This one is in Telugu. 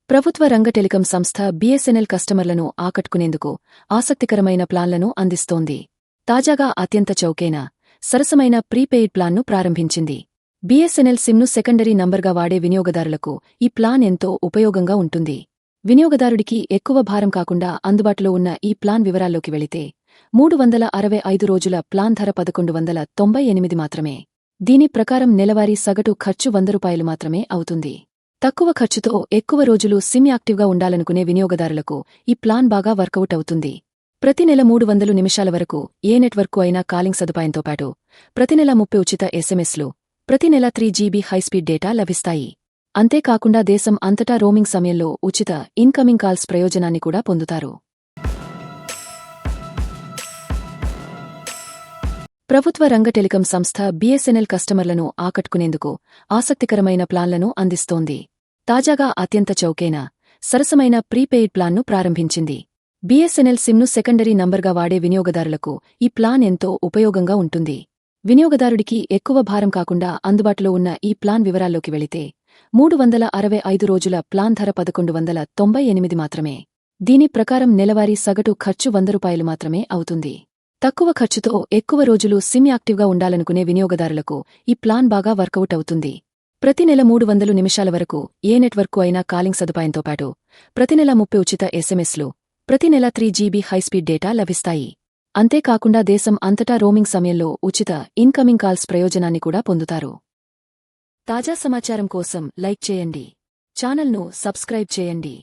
ప్రభుత్వ రంగ టెలికాం సంస్థ బీఎస్ఎన్ఎల్ కస్టమర్లను ఆకట్టుకునేందుకు ఆసక్తికరమైన ప్లాన్లను అందిస్తోంది. తాజాగా అత్యంత చౌకైన, సరసమైన ప్రీపెయిడ్ ప్లాన్ను ప్రారంభించింది. బీఎస్ఎన్ఎల్ సిమ్ను సెకండరీ నంబర్గా వాడే వినియోగదారులకు ఈ ప్లాన్ ఎంతో ఉపయోగంగా ఉంటుంది. వినియోగదారుడికి ఎక్కువ భారం కాకుండా అందుబాటులో ఉన్న ఈ ప్లాన్ వివరాల్లోకి వెళితే 365 రోజుల ప్లాన్ ధర 1198 మాత్రమే. దీని ప్రకారం నెలవారీ సగటు ఖర్చు రూ. 100 మాత్రమే అవుతుంది. తక్కువ ఖర్చుతో ఎక్కువ రోజులు సిమ్ యాక్టివ్గా ఉండాలనుకునే వినియోగదారులకు ఈ ప్లాన్ బాగా వర్కౌట్ అవుతుంది. ప్రతి నెల 300 నిమిషాల వరకు ఏ నెట్వర్క్కు అయినా కాలింగ్ సదుపాయంతో పాటు ప్రతి నెల 30 ఉచిత ఎస్ఎంఎస్లు, ప్రతి నెల 3 GB హైస్పీడ్ డేటా లభిస్తాయి. అంతేకాకుండా దేశం అంతటా రోమింగ్ సమయంలో ఉచిత ఇన్కమింగ్ కాల్స్ ప్రయోజనాన్ని కూడా పొందుతారు. ప్రభుత్వ రంగ టెలికాం సంస్థ బీఎస్ఎన్ఎల్ కస్టమర్లను ఆకట్టుకునేందుకు ఆసక్తికరమైన ప్లాన్లను అందిస్తోంది. తాజాగా అత్యంత చౌకైన, సరసమైన ప్రీపెయిడ్ ప్లాన్ను ప్రారంభించింది. బీఎస్ఎన్ఎల్ సిమ్ను సెకండరీ నంబర్గా వాడే వినియోగదారులకు ఈ ప్లాన్ ఎంతో ఉపయోగంగా ఉంటుంది. వినియోగదారుడికి ఎక్కువ భారం కాకుండా అందుబాటులో ఉన్న ఈ ప్లాన్ వివరాల్లోకి వెళితే 365 రోజుల ప్లాన్ ధర 1198 మాత్రమే. దీని ప్రకారం నెలవారీ సగటు ఖర్చు రూ. 100 మాత్రమే అవుతుంది. తక్కువ ఖర్చుతో ఎక్కువ రోజులు సిమ్ యాక్టివ్గా ఉండాలనుకునే వినియోగదారులకు ఈ ప్లాన్ బాగా వర్కౌట్ అవుతుంది. ప్రతి నెల 300 నిమిషాల వరకు ఏ నెట్వర్క్కు అయినా కాలింగ్ సదుపాయంతో పాటు ప్రతి నెల 30 ఉచిత ఎస్ఎంఎస్లు, ప్రతి నెల 3 GB హైస్పీడ్ డేటా లభిస్తాయి. అంతేకాకుండా దేశం అంతటా రోమింగ్ సమయంలో ఉచిత ఇన్కమింగ్ కాల్స్ ప్రయోజనాన్ని కూడా పొందుతారు. తాజా సమాచారం కోసం లైక్ చేయండి. ఛానల్ను సబ్స్క్రైబ్ చేయండి.